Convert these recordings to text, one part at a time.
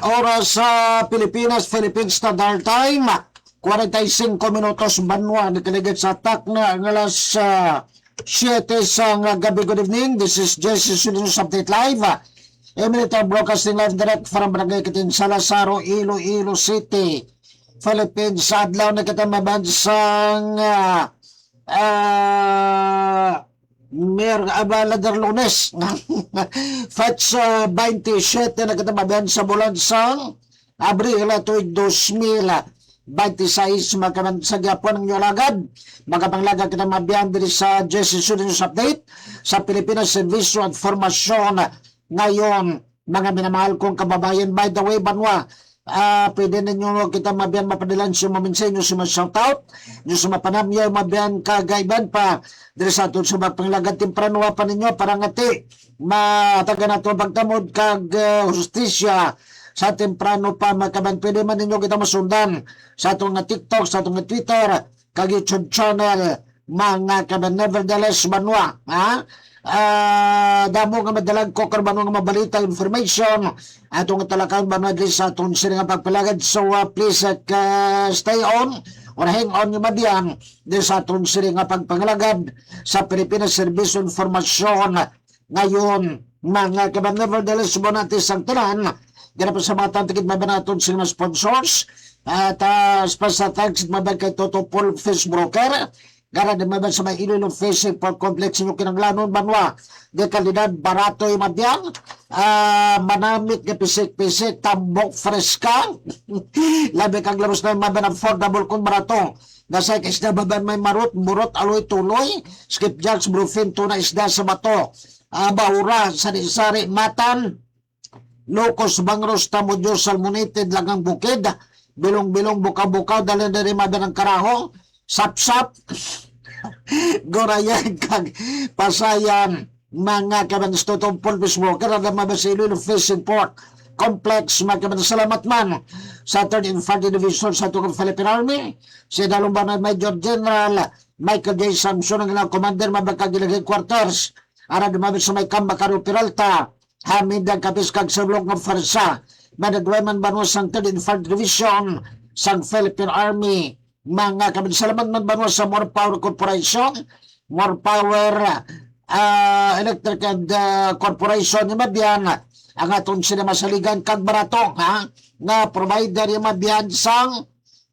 Oras sa Pilipinas, Philippine Standard Time, 45 minutos banwa, nakaligid sa atak na ang alas 7 sa gabi. Good evening, this is Jesse News Update Live. Eminent broadcasting live direct from Barangay Katinsala, Saro, Iloilo City, Philippines. Sa adlaw na kita mabansang Abaladar Lunes Fats 27 na katababihan sa bulan sang Abril tuig 2026 makaman sa gyapon ng nyolagad magapanglaga kita mabiyan diri sa Jesse News Update sa Pilipinas Servisyo at Formasyon ngayon. Mga minamahal kong kababayan, by the way, banwa, pwede ninyo kita mabiyan mapadilan siya maminsay nyo si ma-shoutout nyo sa mapanamya mabiyan kagaiban pa diri sa atong subag panglagad temprano pa ninyo para ngati mataga na ito pagtamod kag justisya sa temprano pa makaban. Pwede man ninyo kita masundan sa atong nga TikTok, sa atong nga Twitter kag YouTube channel mga kaban. Nevertheless banwa, damo nga madalag ko karbano nga mabalita information atong talakan ba sa atong sila nga pagpalagad. So please stay on or hang on yung madiyan di sa atong sila nga pagpangalagad sa Pilipinas Servisyo Informasyon ngayon mga kaban. Nevertheless mo natin sang tanan ganap sa mga tantikid mabanaton sila sponsors at sa thanks mabag kay Toto Paul Fish Broker gara de maban sa may Iloilo Fishing Port Complex yung kinanglanon banwa de kalidad barato yung madyan manamit nga pisik-pisik tambok freska labi kang laros na maban affordable kung barato nasa isda baban may marot murot aloy tuloy skipjacks bluefin tuna isda sa bato bahura sari-sari matan locos bangros tamudyo salmonitid lagang bukid bilong-bilong bukaw-bukaw dali dari maban ang karahong sap-sap gorayan kag pasayan mga kabanis Toto Paul Fish Broker at mabasilo ng Fishing Port Complex. Mga kabanis, salamat man sa 3rd Infantry Division sa Tukang Philippine Army si Dalumbanan Major General Michael J. Samson ang commander mabagkagilagay quarters ara dumabit sa may Kambakaro Peralta hamid ang kapis kag sablog ng farsa manadweman banwas sang 3rd Infantry Division sang Philippine Army. Mga kabin, salamat man banwa sa More Power Corporation, More Power Electric and Corporation ni Mabyan ang atong sinamasaligan kag barato nga provider ni Mabyan sang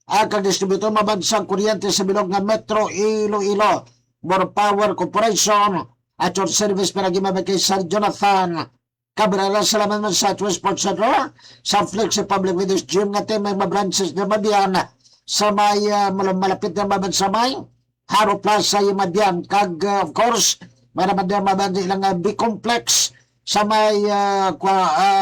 kag distributor mabansang kuryente sa bilog nga Metro Iloilo. More Power Corporation at your service para gimabay kay Sir Jonathan Cabrera. Salamat man sa West Sports Center sa Flexi Public Videos Gym nga team may branches na Mabyan sa may malapit na maban sa may Haro Plaza yung Madian kag of course maramadyan maban ilang B-complex sa may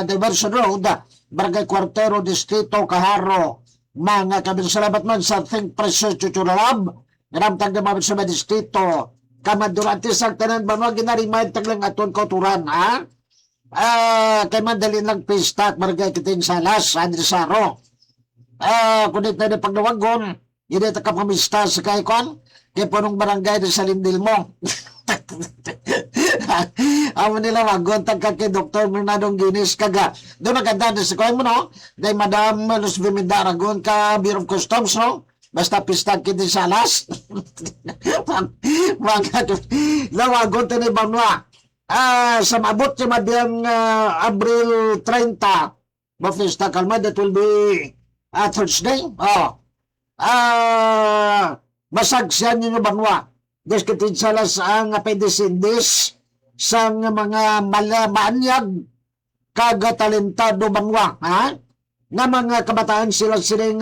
Diversion Road Barangay Cuartero Distrito Kaharo. Mga kabin, salamat man sa Think Precious Chuchuralab naramtag na maban sa may distrito kamad durante sa tanan ba mga ginarimahin taglang aton kauturan kay mandalin lang pista at Barangay Kitinsalas Andres Saro kundi tayo na pagnawagon hindi ta kapamista sa kaikon kaya punong barangay sa Lindil mo amo nila wagon tagka kay Dr. Bernardong Guinness kaga doon naganda na sa kuhay mo no day Madam Luz Bimida Aragon ka Bureau of Customs no basta pista kiti sa alas mga lawagon tayo na banwa sa mabot sa mabiyang Abril 30 mafista kalma that will be Thursday, masagsiyan nyo banwa. Des kitinsalas ang apendicindis sa mga maanyag kagatalentado banwa. Nga mga kabataan sila siling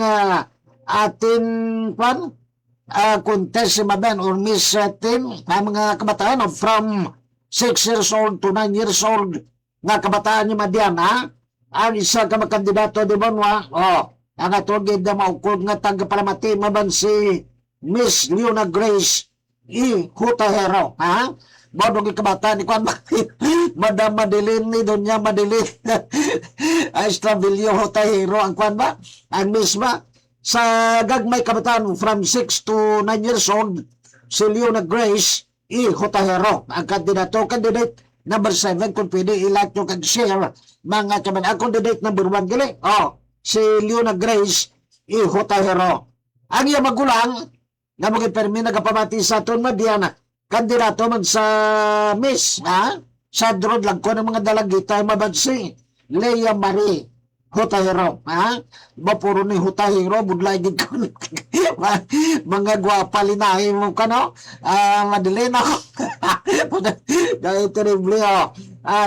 atin contest maben or miss team mga kabataan from 6 years old to 9 years old nga kabataan nyo madyan ang isa ka makandidato di banwa ang atogid na maukod nga tagapalamati maban si Miss Leona Grace E. Hutahero bodong ikabata ni Kwan Madam Madeline ni Doña Madeline Estravillo Hutahero ang Kwan ba ang Miss ba sa gagmay kabataan from 6 to 9 years old si Leona Grace E. Hutahero ang kandidato candidate Number 7, kung pwede i-like nyo kag-share, mga kaman. Ang candidate number 1 gali, si Leona Grace Ihotahero. Ang iya magulang, nga mga permi nagapamati sa aton madiana, kandidato man sa Miss, sa drone lang ko ng mga dalagita, mabansi, Leia Marie Hotahero, Mapuro ni Hotahero, budlay din ko. Mga gwapa linahin mo ka, no? Madali na ako. Dahil terrible,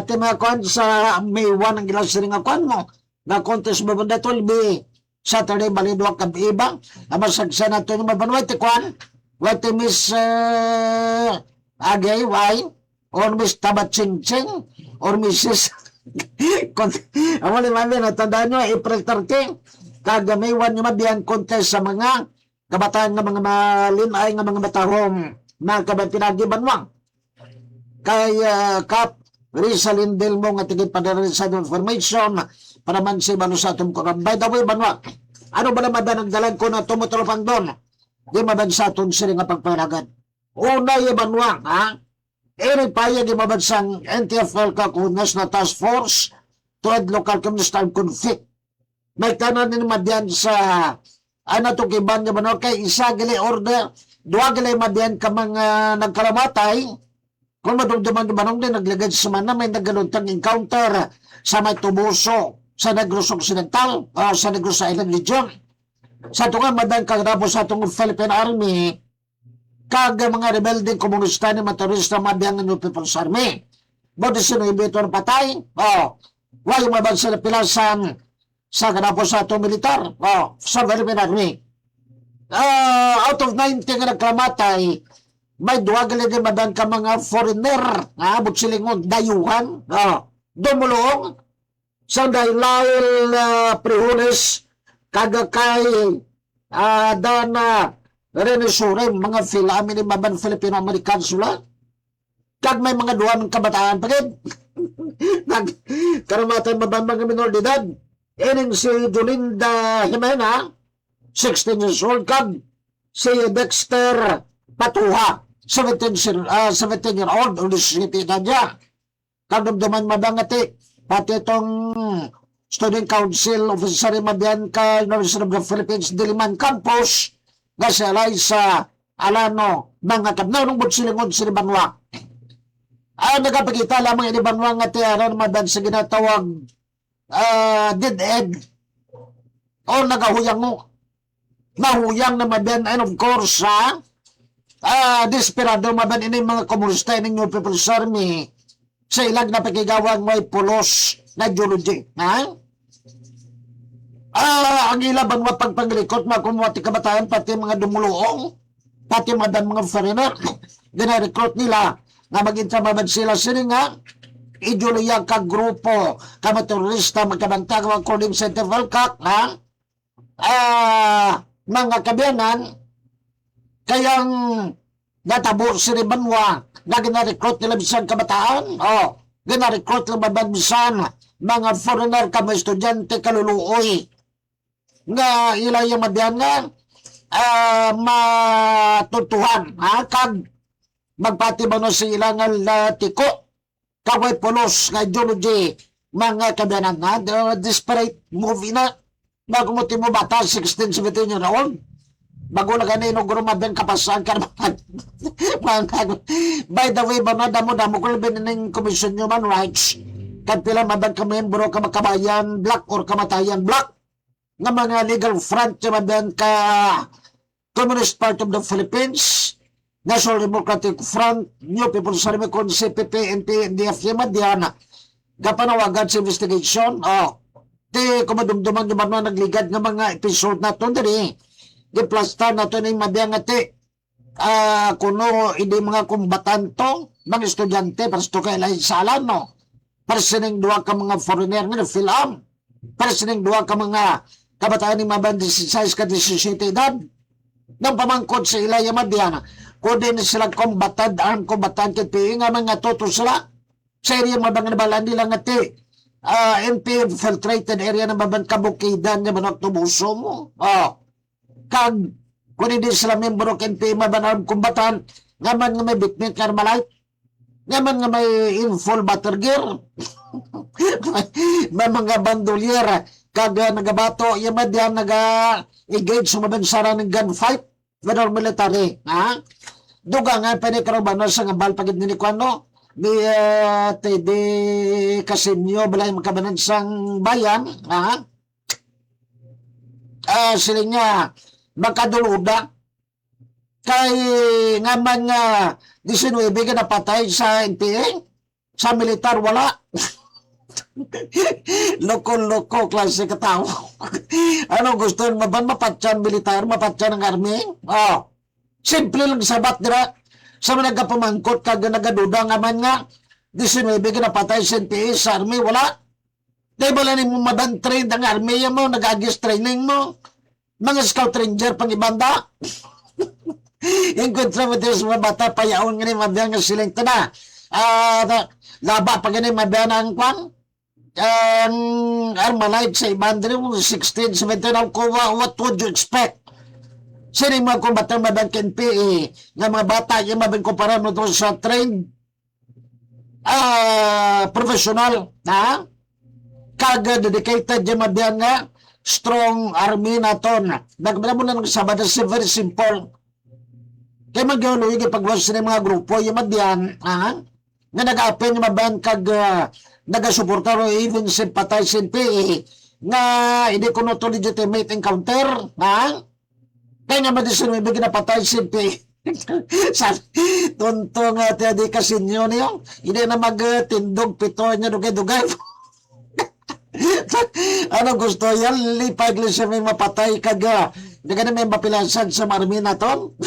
timakon sa May 1 ang ginasiring akuan mo. Na contest mo ba na 12 Saturday, balidwa ka iba. Amasagsa na ito yung mabanway, tikwan. What Miss Agay, why? Or Miss Tabatsing-Tsing? Or Mrs. Amo ni mami, natandaan nyo, April 13, kagamaywan nyo mabiyang contest sa mga kabataan ng mga malinay ng mga matahong na kabatinagi-banwang. Kaya Kap Rizalin Delmo nga tigit padarin sa information para man si Manu sa atong kurang. By the way, banwa, ano ba naman na nagdalan ko na tumutulupang doon? Di mabansaton sila nga pagpanagan. Una yung banwa, Eri paya di mabansang NTFL kakunas na task force to end local communist time conflict. May kanan ni madyan sa to kiban niya manor kay isa gali order, dua gali madyan ka mga nagkalamatay. Kung madumduman di manong din naglagay sa mana may nagaluntang encounter sa may Tubuso sa Negros Occidental sa Negros Island Region. Sa tunga madyan kagapos sa itong Philippine Army kag mga rebelding komunista ni motorista mabiyang ng People's Army. Bodi sino ibito ng patay? Why mabansa na pilasan sa kanapos sa itong militar? Sa Philippine Army. Out of 90 nga nagklamatay, may duwagali din madan ka mga foreigner, abot silingon, dayuhan, dumulong, sa dahil Prihunes, kagakay, dana, Renesurem, mga filami ni Maban Filipino-American sula. Kag may mga duwan ng kabataan pagid. Karamatan Maban mga minor de edad. Ining si Jolinda Jimena, 16 years old. Kag si Dexter Patuha, 17-year-old, ulit na niya. Kag dumduman mabangati, pati itong Student Council Officer Mabian ka University of the Philippines, Diliman Campus, nga si Eliza Alano, mga kabnaw ng butsilingon si Banwa. Nagapagita lamang ini Banwa nga tiyaran madan sa ginatawag dead end o nagahuyang mo. Nahuyang na madan and of course desperado madan ini mga komunista ini New People's Army sa ilang napakigawang may pulos na ideology. Ang ilaban mo pagpaglikot, makumuwati kabataan, pati mga dumuluong, pati madan mga foreigner, dinarecruit nila na mag-intrababan sila nga, ideoloya ka grupo, kama terorista, magkabantag, according sa Tevalkak, mga kabiyanan, kayang natabo si Ribanwa, na ginarecruit nila bisan kabataan, ginarecruit nila bisan mga foreigner, kama estudyante, kaluluoy, nga ilang yung madyan nga matutuhan kag magpati ba no si ilang tiko kaway pulos nga ideology mga kabiyanan desperate movie na bago mo timo bata 16-17-year-old bago na ganun yung guro mabyan kapasan ka naman by the way ba na damo-damo ko labin ng Commission Human Rights kag pila mabyan ka membro ka makabayan black or kamatayan black nga mga legal front yung mabiyan ka Communist Party of the Philippines, National Democratic Front, New People's Army, kung CPP, NP, NDF, yung madyan, kapanawagan sa investigation, di kumadumduman yung mga nagligad ng mga episode na ito, di plasta na ito yung mabiyan nga ti, kuno, hindi mga kumbatanto, mga estudyante, para ito kay Eliza Alano, para sining duwa ka mga foreigner nga na film, para sining duwa ka mga kabataan ni Maban 16 ka 17 edad nang pamangkot sa ilaya madyan kung din silang kombatan kiti nga mga toto sila sa area mabang nabalan nila nga ti NP infiltrated area na maban kabukidan na manok tubuso mo kag kung din sila membro ng NP maban kombatan nga man nga may bitbit nga malay Naman nga may in-full butter gear. May mga bandolier kag nagabato yung madyan naga-engage sa mabansara ng gunfight with our military. Ha? Duga nga panikaroban sa ngabal pagid ni Kuano ni Tede Casimio balay makabanansang bayan. Ha? Sila nga makaduluda kay nga man nga 19 ka napatay sa NPA sa militar wala. Loko-loko klase ka tao. Ano gusto mo ba mapatyan militar, mapatyan ng army? Oh. Simple lang sabat dira. Sa mga nagkapamangkot kag nagaduda nga man nga 19 ka napatay sa NPA sa army wala. Di ba lang mo madan-train ang army mo, nag-agis training mo. Mga scout ranger pang ibanda. Yung kontra mo sa mga bata, payaon nga ni mabiyang nga siling tada. Laba pa gani mabiyang ang kwan. Armalite sa ibandri mo, 16, 17, what would you expect? Sino yung mga kumbatang mabiyang KNPA, nga mga bata, yung mabiyang kumpara mo doon sa trained professional, ha? Kaga dedicated yung mabiyang nga, strong army na ton. Nagmula mo na ng sabada, very simple. Kaya mag-iuloy yung pagwas ng mga grupo, yung mabyan, nga nag-apen yung mabyan kag nag-suportar o even sympathize in PA, nga hindi ko no to legitimate encounter, kaya nga madisin mo ibigin na patay si PA. Tuntong di kasinyo niyo, hindi na mag-tindog pito niya dugay-dugay. Ano gusto yan? Lipag lang siya may mapatay kaga. Hindi ka na may mapilansan sa marami na ton.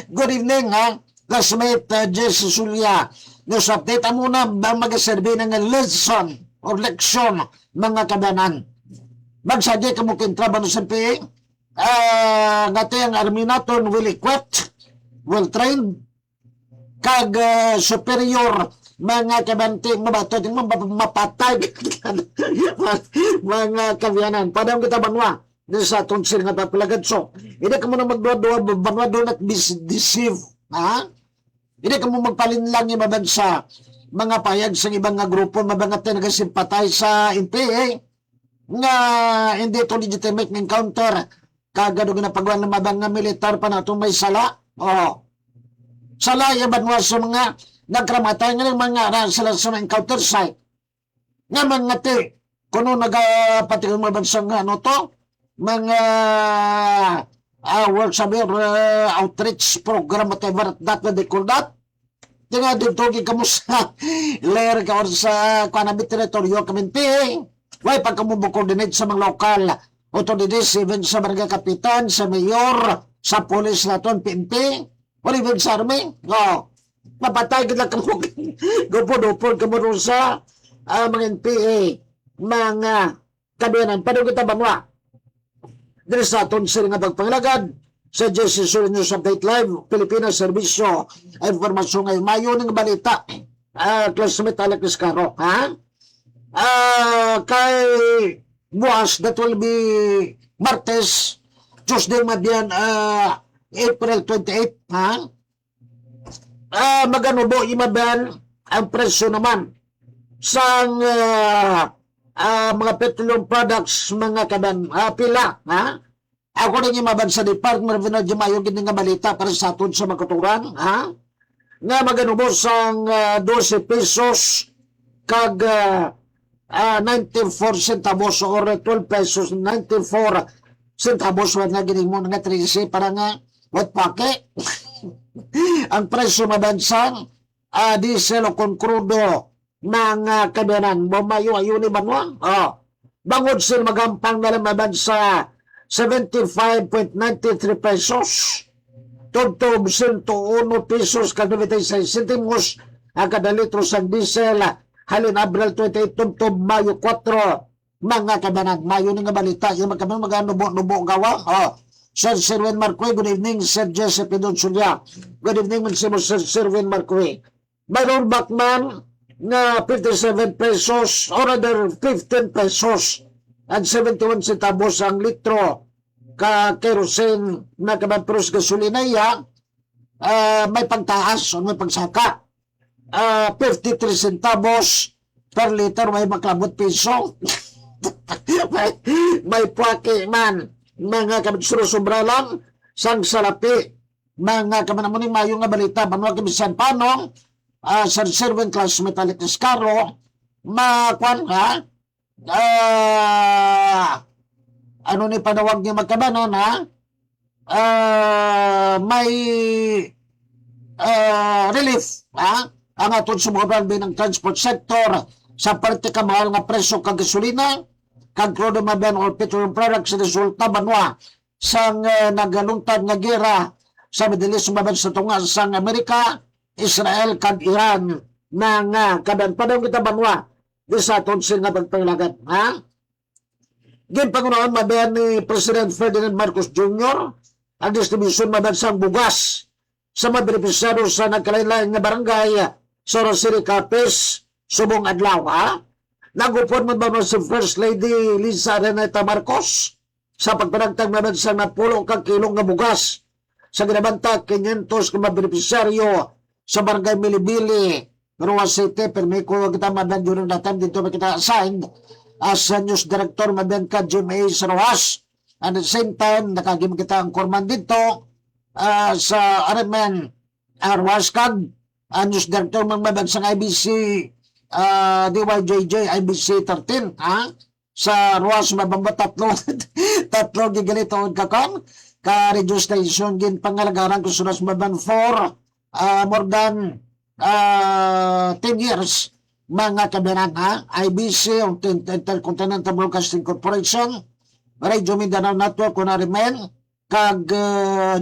Good evening, ha? Classmate Jesse Sulia. News update. Amo na ba mag-serve ng lesson or leksyon mga kabanan? Magsadi ka mo kintrabaho sa PA. Ngati ang army na ton will equipped, well trained, kag superior mga kabanting mabato yung mapatay mga kabiyanan. Padang kita banwa sa tonsir nga papalagad. So, hindi ka muna magdua-dua banwa doon at deceive. Ha? Hindi ka muna magpalinlang yung mabansa mga payag sa ibang nga grupo mabangat na nagasimpatay sa NPA nga hindi ito legitimate ng counter kagado na pagwan ng mabang nga militar pa na itong may sala. Oh. Sala yung banwa sa mga nagkramatay nga ng mga sila sa mga encounter site. Nga mga ti, kuno nagapatigang mga bansang ano to, mga work sabi, outreach program, whatever that what they call that. Tinga dito kamo sa layer ka or sa kanabi teritoryo kaminti. Why pag kamo coordinate sa mga lokal authorities, even sa barangay kapitan, sa mayor, sa police na ton, PNP, or even sa army. No. Mapatay kita kamo gupod-upod kamo ron sa mga NPA mga kabiyanan. Paano kita banwa? Dili sa aton sila nga pagpangilagad sa Jesse Surin News Update Live Pilipinas Serbisyo Informasyon ngayon Mayo ng balita. Classmate Alex Caro, ha? Kay buwas that will be Martes, Tuesday madiyan, April 28, ha? Magano bo imaban ang presyo naman sa mga petroleum products mga kaban pila, ha? Ako rin imaban sa Department of Energy mayo gid nga balita para sa aton sa makaturan, ha? Nga magano bo sang 12 pesos kag 94 centavos or 12 pesos 94 centavos wa na gid mo nga 13 para nga what pake. Ang presyo mabansang diesel o konkrudo mga kabanan bumayo-ayo ni banwa. Bangod sila magampang na lang mabansa 75.93 pesos. Tugtog 101 pesos kag 96 centimos ang kada litro sa diesel halin Abril 28 tugtog Mayo 4 mga kabanan. Mayo ni nga balita yung magnubo gawa. Sir Sirwin Marcoy, good evening. Sir Jesse Pidonsulia, good evening. Sir Sirwin Marcoy. Mayroon Backman na 57 pesos or rather 15 pesos and 71 centavos ang litro ka kerosene na kabantros gasolina iya. May pagtaas o may pagsaka 53 centavos per liter, may maklabot piso. may puwaki man, mga kabitsuro sobra lang, sang salapi, mga kamanamuni mayo nga balita, manuwa kamisan paano, sa serving class metallic iskaro, makwan ha, ano ni panawag niya magkabanon ha, may relief ha, ang atong sumuhabang ng transport sector sa parte ka mahal nga presyo kag gasolina kag crude maben or petroleum products sa resulta banwa sang nagalungtad nga gera sa Middle East maben sa tunga sang Amerika, Israel kag Iran na nga kadan padong kita banwa di sa aton nga pagpanglagat ha. Ginpangunahan maben ni President Ferdinand Marcos Jr. ang distribution maben sang bugas sa mga benepisyaro sa nagkalain-lain nga barangay sa Rosary Capiz, subong adlaw, ha? Nagupon man ba si First Lady Liza Renata Marcos sa pagpanagtag naman sa napulo kang kilong nga bugas sa ginabanta 500 ka mga benepisyaryo sa barangay Milibili, Roa City, permi ko kita madan during that time dito kita assigned as news director madan ka GMA sa Roas. And at the same time, nakagim kita ang korman dito sa Araman Arwaskag, news director magmabag sa IBC DYJJ IBC 13 ha? Sa Ruas mabamba tatlo gigalito kakon ka radio station gin pangalagaran ko sunas maban for more than 10 years mga kabinan ha? IBC Intercontinental Broadcasting Corporation, Radio Mindanao Network kung narimen kag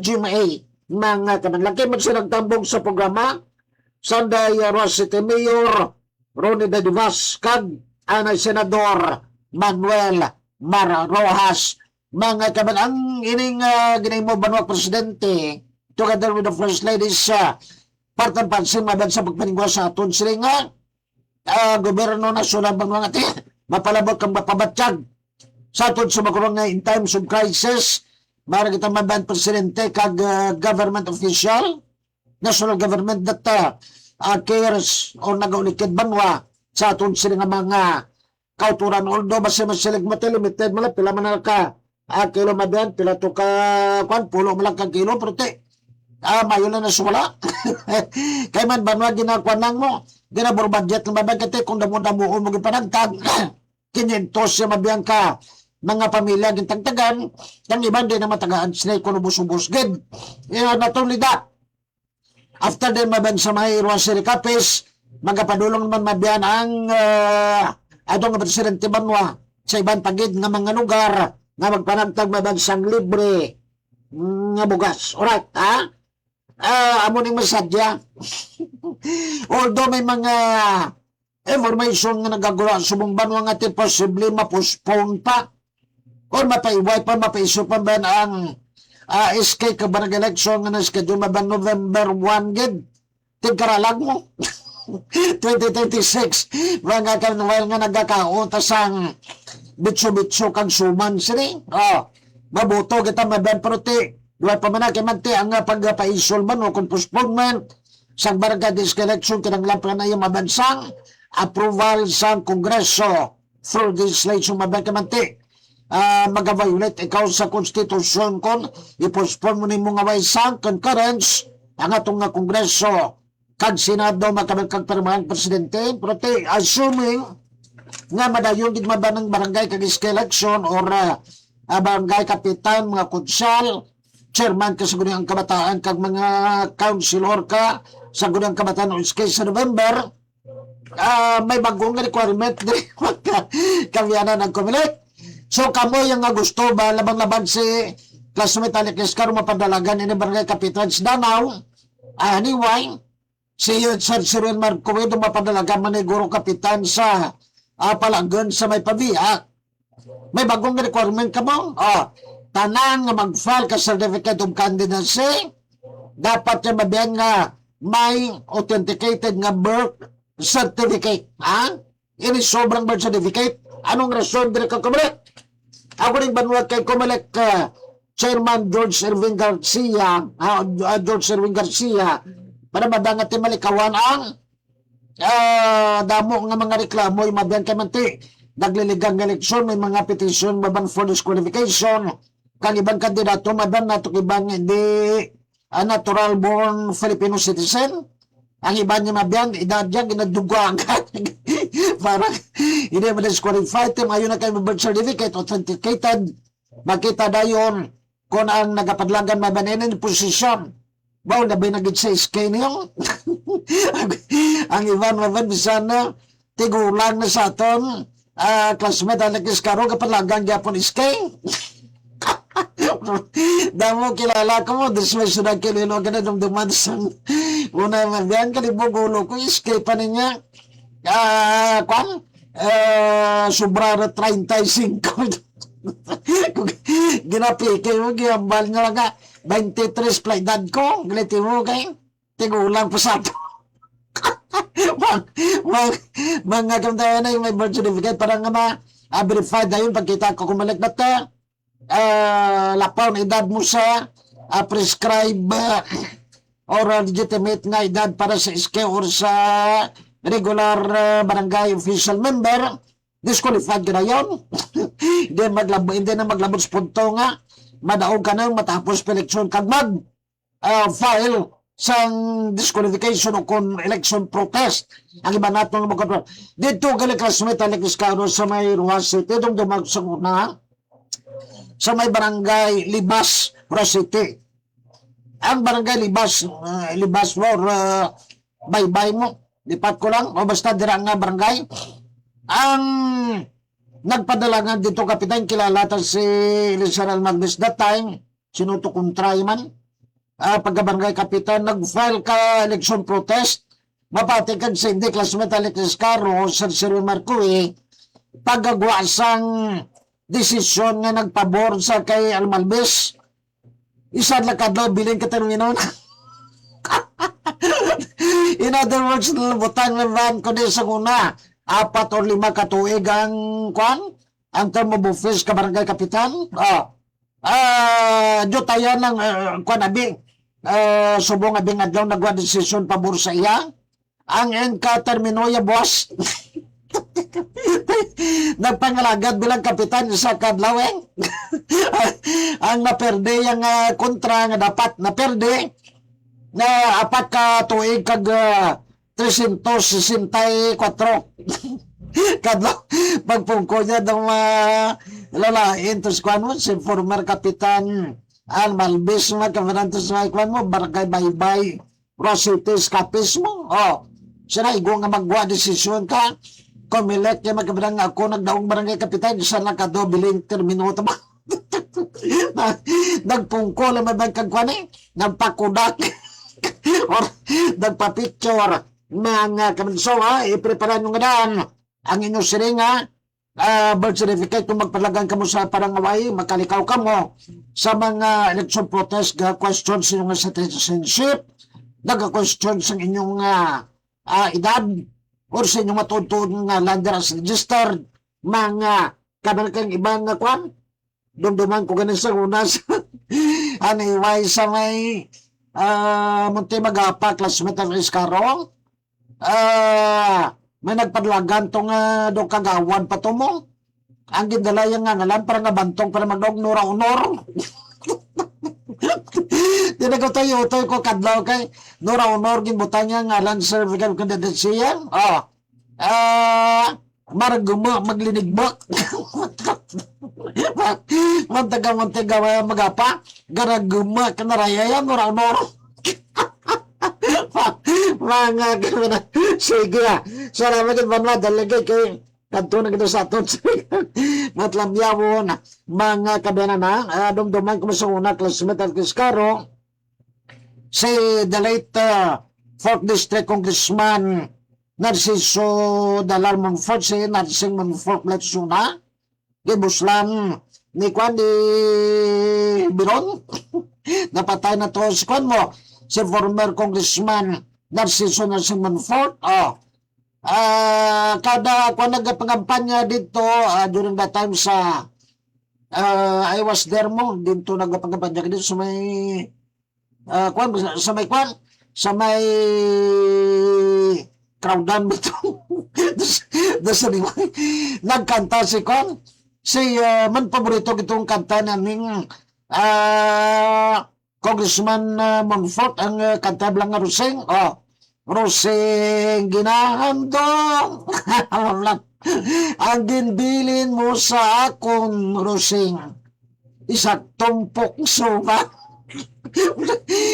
GMA mga kamanlaki man silang tambong sa programa Sunday Ross City Mayor Ronnie De Divas kag anay Senador Manuel Mar Rojas mga kaman ang ining ginimo banwa presidente together with the first ladies partang pansin madan sa pagpaningwa sa aton sila nga gobyerno nasyonal banwa nga mapalabot kang mapabatsyag sa aton sa makurang nga in times of crisis. Mara kita maban presidente kag government official, national government that cares o nagaulikid banwa sa aton sila nga mga kauturan. Although basta masilig limited mala pila man ka kilo maban pila to ka kwan pulo man lang ka kilo pero mayo na naswala. Kay man banwa ginakwan lang mo ginabor budget ng maban kate kung damo-damo mo gipanagtag 500 siya mabiyan ka mga pamilya gintagtagan, yung iban din na matagaan sila kung ubus-ubus. Good. Not only that, after din maban sa may Rosary Capiz, magapadulong naman mabiyan ang atong presidente banwa sa ibang pagid nga mga lugar nga magpanagtag maban sang libre nga bugas. Alright, ha? Amo ning masadya. Although may mga information nga nagagula subong banwa nga possibly ma-postpone pa or mapaiway pa, mapaiso pa ba ang SK kabarang election nga na-schedule ba November 1 gid? Tigkaralag mo. 2036. Mga kanwal nga nagkakaon, tasang bitso-bitso kang suman sila. Mabuto kita maban pero duwa pa man manti ang pagpaisol man o kung postponement sa barangay district election kinanglan pa na yung mabansang approval sa Kongreso through legislation maban manti. Mag-violate ikaw sa konstitusyon kon i-postpone mo ni mga waysang concurrence ang atong nga kongreso kag senado makabagkag permanent presidente pero assuming nga madayon gid mabanang barangay kag election or barangay kapitan mga konsyal chairman ka sa gunang kabataan kag mga councilor ka sa gunang kabataan o sa November may bagong requirement din kawianan ng COMELEC. So kamo yung nga gusto ba labang-laban si Class Metallic Escaro mapadalagan ini barangay kapitan sa Danau. Anyway, si Sir Cyril Marcoedo mapadalagan man ni Guro Kapitan sa Palagan sa may pabiya. May bagong requirement ka mo. Tanan nga mag-file ka certificate of candidacy. Dapat yung mabiyan nga may authenticated nga birth certificate. Ini sobrang birth certificate. Anong rason dire ka kumalit? Ako rin banwag kay kumalit Chairman George Erwin Garcia, para madangat malikawan ang damo nga mga reklamo yung mabiyan kay manti nagliligang eleksyon, may mga petition maban for disqualification kang ibang kandidato maban nato ibang hindi natural born Filipino citizen. Ang iba niya mabiyan edad niya ginadugo agad para hindi mo disqualified tim ayon na kay birth certificate authenticated makita dayon kung ang nagapadlagan mabanin ni posisyon. Bao na ba nagit sa SK niyo? Ang iban maban bisan na tigulang na sa aton classmate Alex Caro kapalagang Japon SK. Damo kilala ko mo dismiss na kililo ka na dumduman sa una mabiyan kalibugulo ko SK pa niya kwan sobra na 35 ginapikay mo giyambal nga nga 23 playdad ko galiti mo kay tigulang pa sa mga kamtayan na yung may birth certificate parang nga verified na yun pagkita ko kumalik na to lapaw na edad mo sa prescribe or legitimate na edad para sa SK or sa regular barangay official member disqualified ka na yun. Hindi na maglabot sa punto nga madaog ka na matapos eleksyon kag mag file sang disqualification o kung election protest ang iba natin ng mga dito gali classmate Alex Caro sa may Ruas City itong dumag sa una sa may barangay Libas Ruas City ang barangay Libas mo bye-bye mo lipat ko lang o basta dira nga barangay ang nagpadala dito kapitan kilala ta si Lizarel Magnes that time sinuto kontray man pagkabarangay kapitan nag-file ka election protest mapati kag sa hindi classmate Alex Caro sa Sir Marcoy pagagwasang desisyon nga nagpabor sa kay Almalbes isa lang kadlaw bilin ka tanong in other words butang ng van ko din sa una 4 o 5 katuig ang kwan ang term of office ka barangay kapitan jotayan ng kwan abing subong abing adlaw nagwa desisyon pabor sa iya ang enka termino ya boss nagpangalagad bilang kapitan sa kadlaweng ang naperde yung kontra nga dapat naperde na 4 ka tuig kag 364 kadlaw pagpungko niya ng lalain tos kwan mo si former kapitan ang Malbis nga kamarantos nga kwan mo barangay Baybay Rosites Capis mo siya na igo nga magwa desisyon ka kumilet niya magkabarang ako nagdaong barangay kapitan isa lang ka do biling termino ba nagpungko lang may kag kwan nagpakudak or nagpa-picture mga kamanso iprepara nyo nga daan ang inyong siringa birth certificate kung magpalagan ka mo sa parangaway makalikaw ka mo sa mga election protest ga questions sa inyong citizenship naga-question sa inyong edad or sa inyong matutun nga lander as registered mga kabarkang ibang kwan dumduman ko ganin sa unas anyway sa may munti magapa classmate ng Iscarong may nagpadlagan tong do kagawan pa to mo ang gindalayan nga ngalan para nga bantong para magdog nora honor tinagaw tayo ko kadlaw kay nora honor ginbutan niya ngalan certificate of candidacy maraguma maglinigbak mantaga magapa garaguma kanaraya yan nora honor mga gano'n sige salamat din banwa dalagay kay kanto na gito sa aton matlamyawon mga kabena na dumduman ko sa una classmate Alex Caro si the late 4th District Congressman Narciso Dalar Monfort si Narsing Monfort Letsuna gibuslan ni Kwan di Biron napatay na to si Kwan mo si former Congressman Narciso Monfort kada kung nagpangampanya dito during that time sa I was there mo dito nagpangampanya dito sa may sa may crowdan mo ito. Nagkanta si Kon. Si man paborito itong kanta naming Congressman Monfort, ang kanta lang nga Roseng. Oh, Roseng ginahandong. Ang ginbilin mo sa akong Roseng. Isa tumpok suka.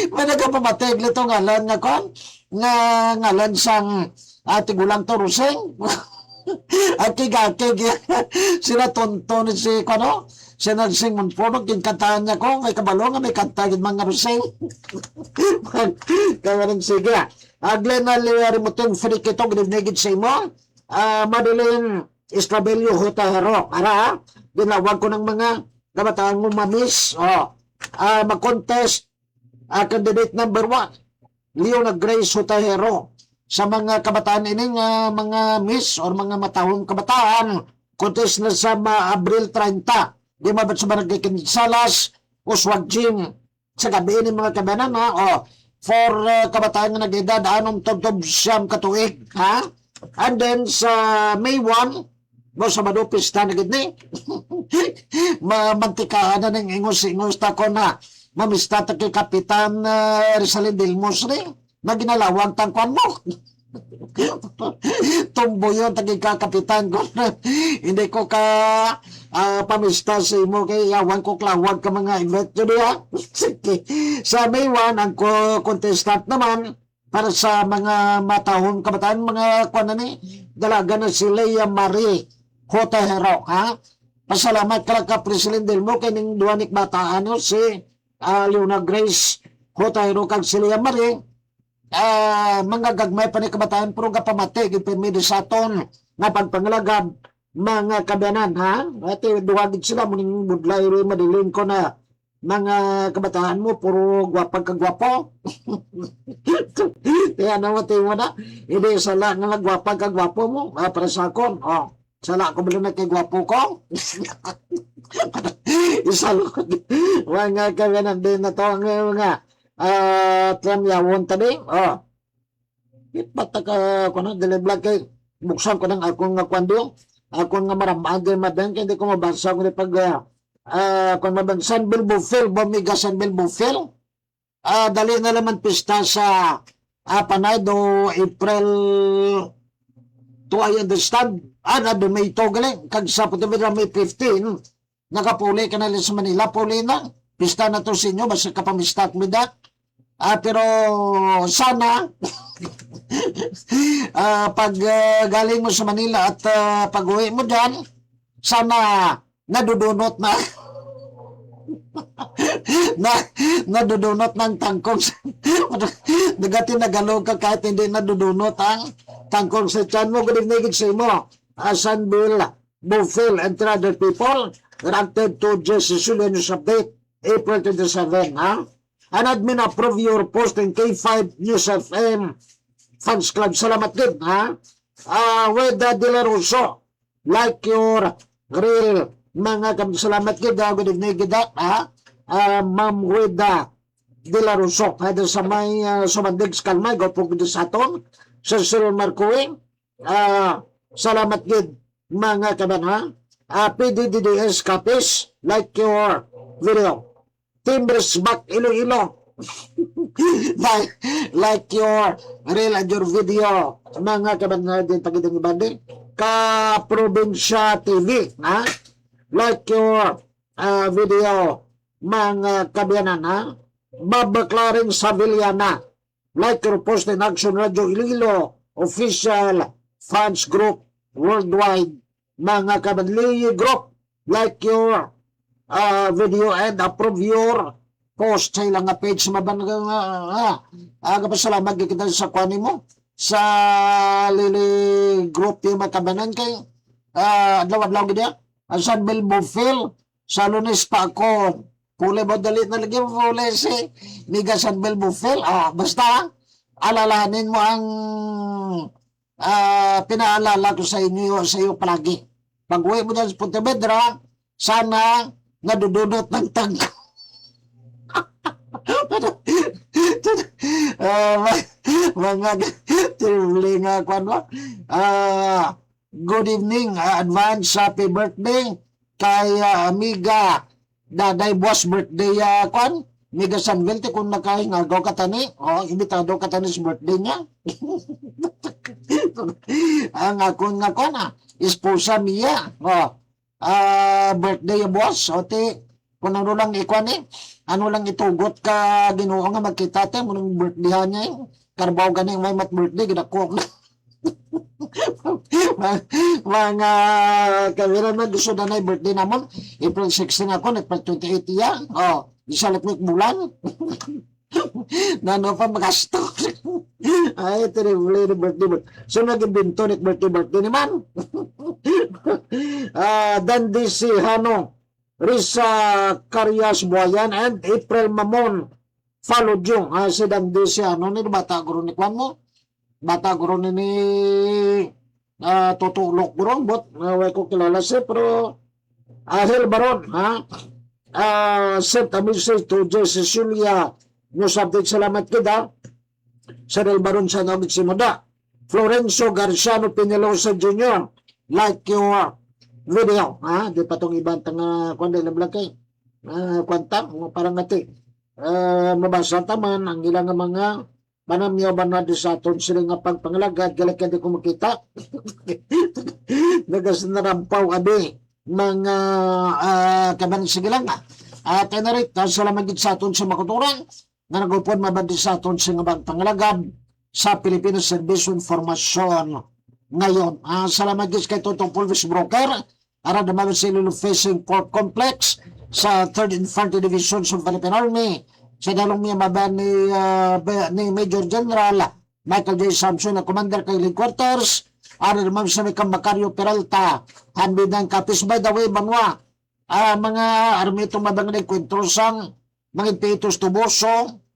May nagpapamatay nito ngalan nga Kon. Nga ngalan sang tigulang to Roseng. At kigakig sila tonton si Kono sinagsing Monfort kinkantahan niya ko may kabalo nga may kanta gid mga Roseng. Kawaring sige aglen na liwari mo tong free kito ginigid sa imo madaling Estrabelio Hotahero ara ginawag ko ng mga kabataan mo mamis mag-contest candidate number 1 Leona Grace Hotahero sa mga kabataan ining mga miss or mga matahong kabataan contest na sa Abril 30 di mabat sa barangay Kinsalas Uswag Gym sa gabi ni mga kabanan for kabataan nga nag-edad anong tugtog siyam katuig and then sa May 1 mo sa Madupista na gid ni mamantikahan na ng ingos-ingos ta ko na mamista ta kay Kapitan Rizalin Delmos ni na ginalawag tangkwan mo. Tumbo yun, tagig ka kapitan ko. Hindi ko ka pamista sa imo kay yawan ko klawag ka mga invite yun ya. Sa May 1, ang contestant naman para sa mga matahong kabataan, mga kwan na ni, dalaga na si Leia Marie Hotahero, Pasalamat ka lang ka Presidente mo kay ning duwanik bataan si Leona Grace Hotahero kag si Leia Marie mga gagmay pa ni kabataan pero kapamati gipirmi sa aton nga pagpangalagad mga kabanan at duwagid sila muning budlay ro madiling ko na mga kabataan mo puro gwapag kagwapo. Kaya naman mo na hindi sala nga gwapag kagwapo mo para sa akon sala ko bala na kay gwapo ko. Isalod mga kabanan din na to nga tramyawon tadi ipata ka kuno deleblag kay buksan ko nang akong nga kwando akong nga maramagay madang kay hindi ko mabasa ko ni pag kung mabang Sanbil Bufel bumiga Sanbil Bufel dali na naman pista sa panay do April to I understand na do May to galing kag sa puto May 15 nakapuli ka na sa Manila puli na pista na to sa inyo basta kapamistat mo dat pero sana pag galing mo sa Manila at pag uwi mo dyan sana nadudunot na nadudunot ng tangkong nagati nagalog ka kahit hindi nadudunot ang tangkong sa tiyan mo. Good evening sa mo Sanbil Bufil and other people granted to Jesse News Update April 27 and admin approve your post in K5 News FM Fans Club. Salamat din with the De La Rosso like your real mga salamat din good evening gida ma'am with the De La Rosso hada sa may sumandig kalmay gopog din sa aton sa Cyril Marcoing salamat din mga kaban PDDDS copies like your video Timbres back Iloilo like your real and your video mga kaban din pagidang ibanding ka probinsya TV like your video mga kabiyanan babaklaring sa Villana like your post in Action Radio Iloilo official fans group worldwide mga kabanli group like your video and approve your post sa ilang page maban kapasalamat kita sa kwani mo sa lili group yung makabanan kay adlaw-adlaw gid ang Sanbil Bufil sa Lunes pa ako puli mo dalit na lagi puli si Miga Sanbil Bufil basta alalahanin mo ang pinaalala ko sa iyo palagi pag uwi mo dyan sa Pontevedra sana nadudunot ng tangko. mga Tiruli nga kwan mo. Good evening, advance happy birthday kay amiga Daday Boss birthday kwan. Miga Sanvelte kung nakahingagaw ka tani. Imitado ka tani sa birthday niya. Ang akong nga kwan esposa Mia. Birthday boss. Kung ano lang ikwan ano lang itugot ka Ginoo nga magkita tayo munang birthday niya karbaw gani may mat birthday ginako mga kamera man gusto na na birthday namon April 16 ako April 28 iya isa lapit bulan nano pa magasto ay terrible birthday so nag-invento ni birthday naman Dandy si Hano Risa Carias Buayan and April Mamon followed yung si Dandy si Hano ni bata guro ni kwan mo bata guro ni tutulok guro but way ko kilala siya pero Ahel Baron sent a message to Cecilia no subject salamat kita sa Ahel Baron sa namit si Moda Florencio Garciano Peñalosa Jr. like your video, di pa itong ibang tanga kundi na blakay. Kwanta, parang ati. Mabasa taman, ang ilang mga manamyaw ba na sa aton sila nga pagpangalagad, galak hindi ko makita. Nagasnarampaw abi, mga kaban sige lang. At narit, salamat sa aton sa makuturang, nga nagupon mabandi sa aton sa nga pagpangalagad sa Pilipinas Service Information ngayon. Salamat kay Totong Pulvis Broker, ara naman sila facing port complex sa 3rd Infantry Division sa Philippine Army sa dalong niya maban ni Major General Michael J. Samson na commander kay headquarters ara naman sa may Macario Peralta handi ng kapis by the way banwa mga armito mabang nagkwentrosang mga Pitos Tuboso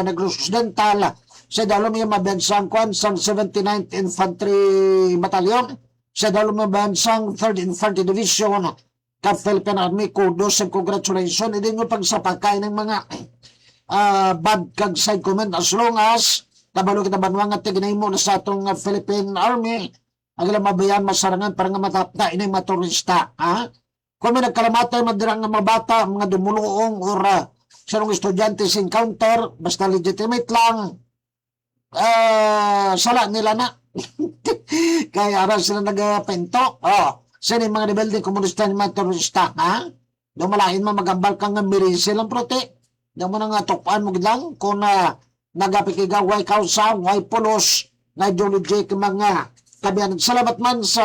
naglusdental sa dalong niya mabansang kwan sang 79th Infantry Battalion sa dalawang bansang 3rd Infantry Division ka Philippine Army kudos and congratulations hindi nyo pagsapakay ng mga bad kag side comment as long as kabalo kita banwang at tiginay mo na sa atong Philippine Army ang ilang mabayan masarangan para nga matapta inay maturista kung may nagkalamatay madirang nga mga bata mga dumuluong or sarong estudyante sa encounter basta legitimate lang sala nila na kaya aral sila nagpento sila yung mga rebelde komunista ni mga terorista dumalain mo magambal kang mirin silang prote yung mo nga tukpaan mo lang kung nagapikigaw way kausa way pulos na ideology k mga kabiyanan salamat man sa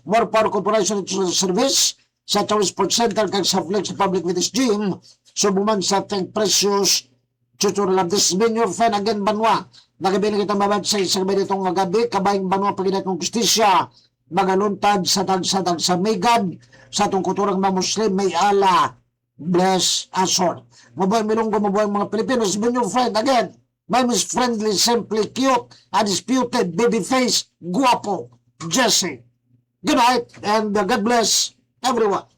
More Power Corporation Service sa Chow Sports Center kag sa Flex Public Fitness Gym subuman sa Tank Precious tutorial of this been your friend again Banwa nakabili kita mabad sa isang itong gabi, kabayang banwa pagidat ng justisya, magaluntad sa tag sa Megad, sa itong kuturang mga Muslim, may ala, bless us all. Mabuhay milunggo, mabuhay mga Pilipinos, been your friend again, my Miss Friendly, simply cute, undisputed, baby face, guwapo, Jesse. Good night, and God bless everyone.